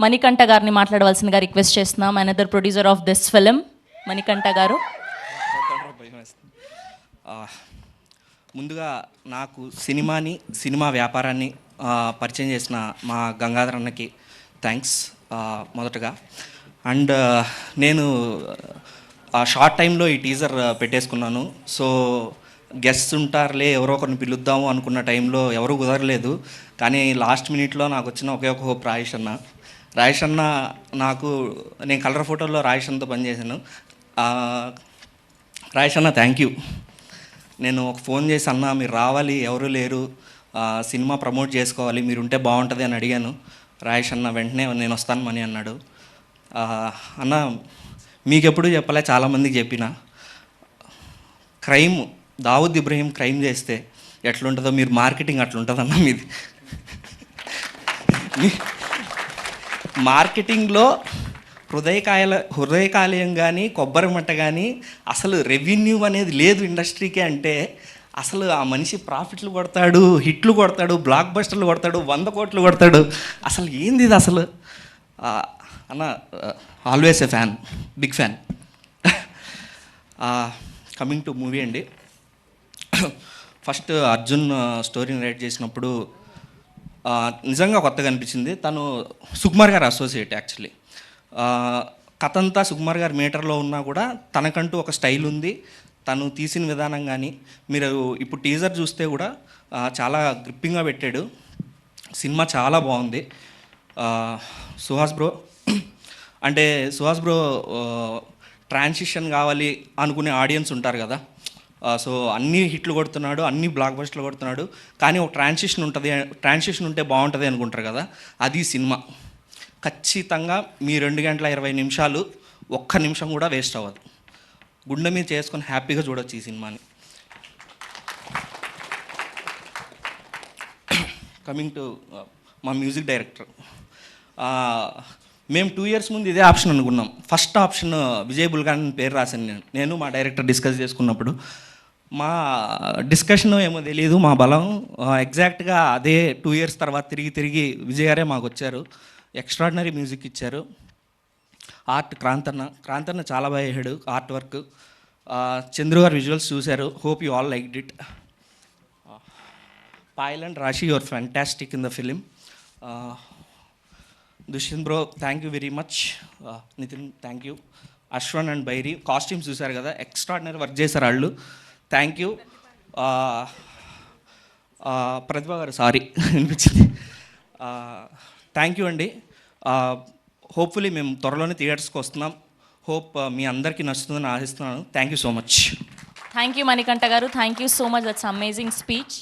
మణికంఠ గారిని మాట్లాడవలసిందిగా రిక్వెస్ట్ చేస్తున్నాం. Another producer of this film, Manikanta గారు. ముందుగా నాకు సినిమా వ్యాపారాన్ని పరిచయం చేసిన మా గంగాధర్ అన్నకి థ్యాంక్స్ మొదటగా. అండ్ నేను షార్ట్ టైంలో ఈ టీజర్ పెట్టేసుకున్నాను. సో గెస్ట్స్ ఉంటారులే, ఎవరో ఒకరిని పిలుద్దాము అనుకున్న టైంలో ఎవరూ కుదరలేదు. కానీ లాస్ట్ మినిట్లో నాకు వచ్చిన ఒకే ఒక హోప్ రాయేష్ అన్న. నాకు నేను కలర్ ఫోటోలో రాయేష్ అన్నతో పనిచేశాను. రాయేష్ అన్న థ్యాంక్ యూ. నేను ఒక ఫోన్ చేసి అన్న మీరు రావాలి, ఎవరు లేరు, సినిమా ప్రమోట్ చేసుకోవాలి, మీరు ఉంటే బాగుంటుంది అని అడిగాను. రాయేష్ అన్న వెంటనే నేను వస్తాను మని అన్నాడు. అన్న మీకు ఎప్పుడు చెప్పలే, చాలామందికి చెప్పిన, క్రైమ్ దావుద్ ఇబ్రహీం క్రైమ్ చేస్తే ఎట్లుంటుందో మీరు మార్కెటింగ్ అట్లుంటుంది అన్న మీది. మార్కెటింగ్లో హృదయకాలయం కానీ కొబ్బరి మట్ట కానీ అసలు రెవెన్యూ అనేది లేదు ఇండస్ట్రీకే. అంటే అసలు ఆ మనిషి ప్రాఫిట్లు కొడతాడు, హిట్లు కొడతాడు, బ్లాక్ బస్టర్లు కొడతాడు, 100 కోట్లు కొడతాడు. అసలు ఏంది ఇది అసలు? అన్న always a fan, big fan. Coming to movie అండి, ఫస్ట్ అర్జున్ స్టోరీని రైట్ చేసినప్పుడు నిజంగా కొత్తగా అనిపించింది. తను సుకుమార్ గారు అసోసియేట్ యాక్చువల్లీ. కథ అంతా సుకుమార్ గారు మీటర్లో ఉన్నా కూడా తనకంటూ ఒక స్టైల్ ఉంది. తను తీసిన విధానం కానీ మీరు ఇప్పుడు టీజర్ చూస్తే కూడా చాలా గ్రిప్పింగ్గా పెట్టాడు. సినిమా చాలా బాగుంది. సుహాస్ బ్రో ట్రాన్సిషన్ కావాలి అనుకునే ఆడియన్స్ ఉంటారు కదా. సో అన్ని హిట్లు కొడుతున్నాడు, అన్ని బ్లాక్ బస్టర్లు కొడుతున్నాడు, కానీ ఒక ట్రాన్సిషన్ ఉంటే బాగుంటుంది అనుకుంటారు కదా. అది సినిమా. ఖచ్చితంగా మీ 2 గంటల 20 నిమిషాలు ఒక్క నిమిషం కూడా వేస్ట్ అవ్వదు. గుండె మీద చేసుకొని హ్యాపీగా చూడొచ్చు ఈ సినిమాని. కమింగ్ టు మా మ్యూజిక్ డైరెక్టర్, మేము 2 years ముందు ఇదే ఆప్షన్ అనుకున్నాం. ఫస్ట్ ఆప్షన్ విజయ్ బుల్గాన్ పేరు రాశాను నేను మా డైరెక్టర్ డిస్కస్ చేసుకున్నప్పుడు. మా డిస్కషన్ ఏమో తెలియదు, మా బలం ఎగ్జాక్ట్గా అదే 2 years తర్వాత తిరిగి విజయ్ గారే మాకు వచ్చారు. ఎక్స్ట్రాడినరీ మ్యూజిక్ ఇచ్చారు. ఆర్ట్ క్రాంతన్న చాలా బాగా చేశాడు ఆర్ట్ వర్క్. చంద్రు గారు విజువల్స్ చూశారు. Hope you all liked it. Payal and Raashi, your fantastic in the film. Dushyanth bro thank you very much. Nithin thank you. Ashwan and Bairi costumes చూశారు కదా, ఎక్స్ట్రాడినరీ వర్క్ చేశారు వాళ్ళు. Thank you. ప్రతిభా గారు సారీ అనిపించింది. థ్యాంక్ యూ అండి. హోప్ఫుల్లీ మేము త్వరలోనే థియేటర్స్కి వస్తున్నాం. హోప్ మీ అందరికీ నచ్చుతుందని ఆశిస్తున్నాను. Thank you so much. Thank you Manikanta గారు, thank you so much. That's amazing speech.